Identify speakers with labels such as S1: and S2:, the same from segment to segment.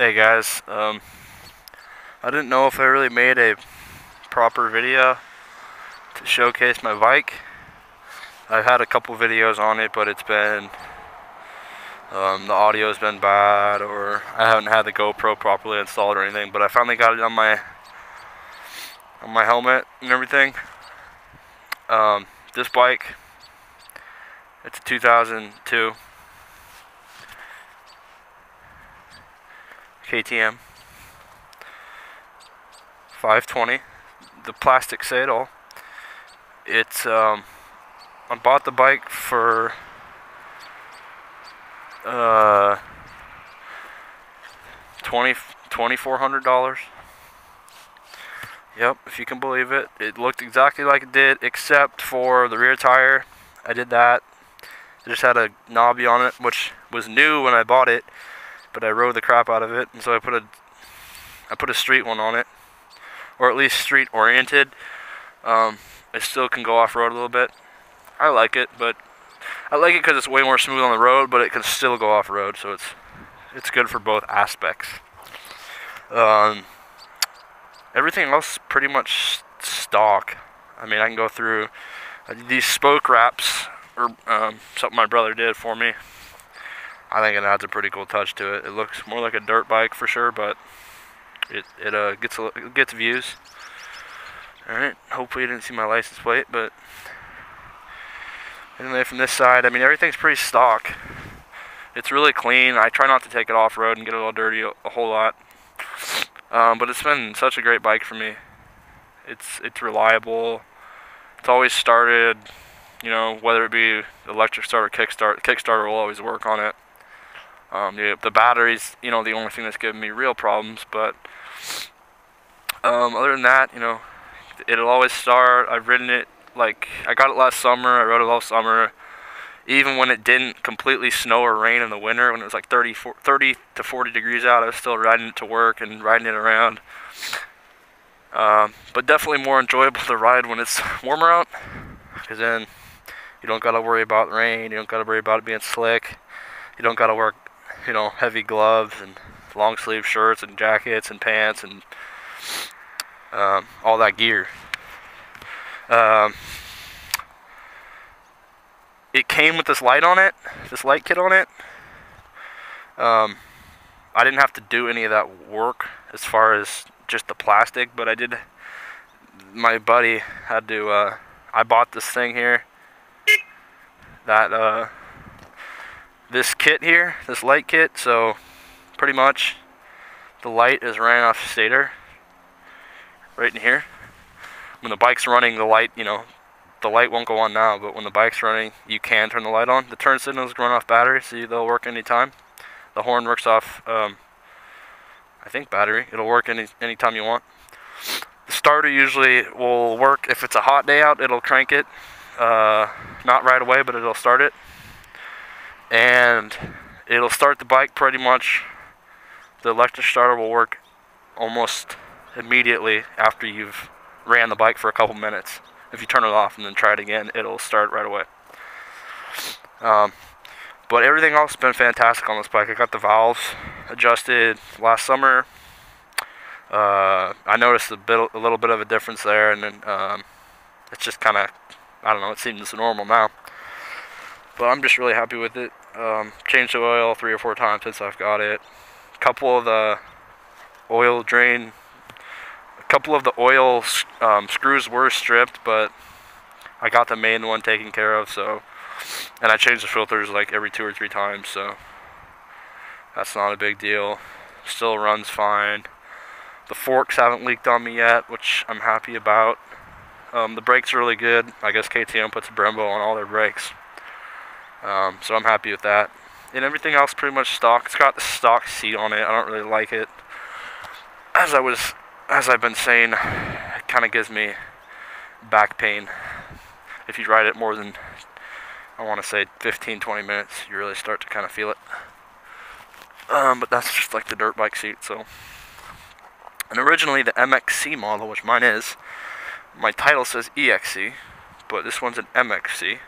S1: Hey guys, I didn't know if I really made a proper video to showcase my bike. I've had a couple videos on it, but it's been, the audio's been bad, or I haven't had the GoPro properly installed or anything, but I finally got it on my helmet and everything. This bike, it's a 2002 KTM 520, the plastic saddle. It's I bought the bike for $2,400. Yep, if you can believe it. It looked exactly like it did, except for the rear tire. I did that. It just had a knobby on it, which was new when I bought it, but I rode the crap out of it, and so I put a street one on it, or at least street oriented. It still can go off road a little bit. I like it, but I like it because it's way more smooth on the road, but it can still go off road, so it's good for both aspects. Everything else pretty much stock. I mean, I can go through these spoke wraps, or something my brother did for me. I think it adds a pretty cool touch to it. It looks more like a dirt bike for sure, but it gets views. All right. Hopefully you didn't see my license plate, but anyway, from this side, I mean, everything's pretty stock. It's really clean. I try not to take it off road and get it all dirty a whole lot. But it's been such a great bike for me. It's reliable. It's always started, you know, whether it be electric start or kickstart. The Kickstarter will always work on it. The battery's, you know, the only thing that's given me real problems, but other than that, you know, it'll always start. I've ridden it, like, I got it last summer. I rode it all summer. Even when it didn't completely snow or rain in the winter, when it was like 30 to 40 degrees out, I was still riding it to work and riding it around. But definitely more enjoyable to ride when it's warmer out, because then you don't got to worry about rain, you don't got to worry about it being slick, you don't got to wear, you know, heavy gloves and long sleeve shirts and jackets and pants and all that gear. It came with this light on it, this light kit on it. I didn't have to do any of that work as far as just the plastic, but I did. My buddy had to, I bought this thing here, that, this kit here, this light kit, so pretty much the light is ran off stator, right in here. When the bike's running, the light, you know, the light won't go on now, but when the bike's running, you can turn the light on. The turn signals run off battery, so they'll work anytime. The horn works off, I think, battery. It'll work anytime you want. The starter usually will work if it's a hot day out. It'll crank it, not right away, but it'll start it, and it'll start the bike pretty much. The electric starter will work almost immediately after you've ran the bike for a couple minutes. If you turn it off and then try it again, it'll start right away. But everything else has been fantastic on this bike. I got the valves adjusted last summer. I noticed a little bit of a difference there, and then it's just kind of, I don't know, it seems normal now. But I'm just really happy with it. Changed the oil 3 or 4 times since I've got it. A couple of the oil screws were stripped, but I got the main one taken care of, so, and I changed the filters like every 2 or 3 times, so that's not a big deal. Still runs fine. The forks haven't leaked on me yet, which I'm happy about. The brakes are really good. I guess KTM puts a Brembo on all their brakes, so I'm happy with that. And everything else pretty much stock. It's got the stock seat on it. I don't really like it. As I've been saying, it kind of gives me back pain. If you ride it more than, I want to say, 15-20 minutes, you really start to kind of feel it. But that's just like the dirt bike seat, so. And originally the MXC model, which mine is, my title says EXC, but this one's an MXC.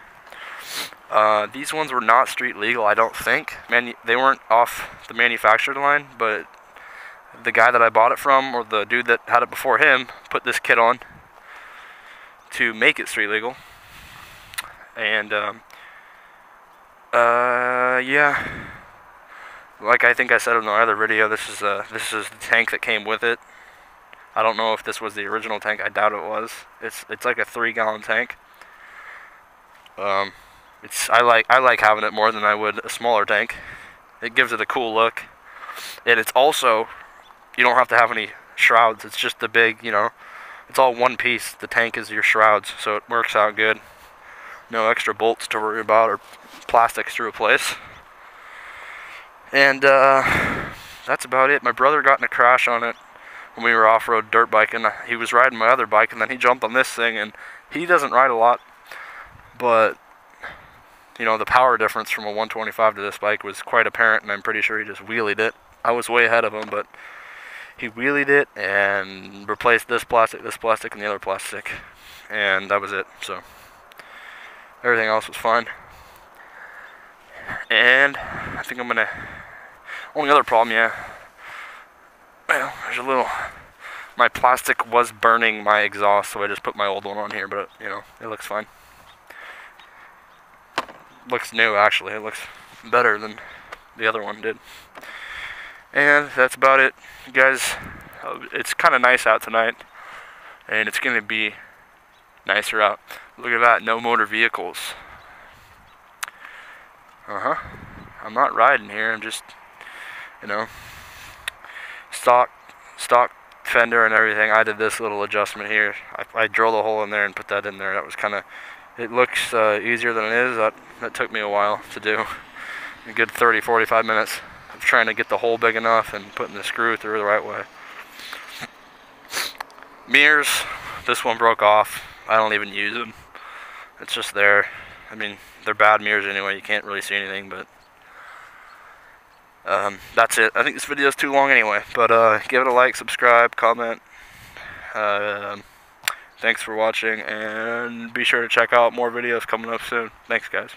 S1: These ones were not street legal, I don't think. They weren't off the manufacturer line, but the guy that I bought it from, or the dude that had it before him, put this kit on to make it street legal. And yeah, like I think I said in the other video, this is the tank that came with it. I don't know if this was the original tank. I doubt it was. It's like a 3-gallon tank. I like having it more than I would a smaller tank. It gives it a cool look, and it's also, you don't have to have any shrouds. It's just the big, you know, it's all one piece. The tank is your shrouds, so it works out good. No extra bolts to worry about or plastics to replace. And that's about it. My brother got in a crash on it when we were off-road dirt biking. He was riding my other bike, and then he jumped on this thing, and he doesn't ride a lot, but you know, the power difference from a 125 to this bike was quite apparent, and I'm pretty sure he just wheelied it. I was way ahead of him, but he wheelied it and replaced this plastic, and the other plastic, and that was it. So everything else was fine. And I think I'm gonna, only other problem, yeah, well, there's a little, my plastic was burning my exhaust, so I just put my old one on here, but you know, it looks fine. Looks new, actually. It looks better than the other one did. And that's about it, guys. It's kind of nice out tonight, and it's gonna be nicer out. Look at that, no motor vehicles. I'm not riding here. I'm just, you know, stock fender and everything. I did this little adjustment here. I drilled a hole in there and put that in there. That was kind of, it looks easier than it is. That took me a while to do. A good 30-45 minutes of trying to get the hole big enough and putting the screw through the right way. Mirrors, this one broke off. I don't even use them. It's just there. I mean, they're bad mirrors anyway. You can't really see anything, but that's it. I think this video is too long anyway, but give it a like, subscribe, comment. Thanks for watching, and be sure to check out more videos coming up soon. Thanks, guys.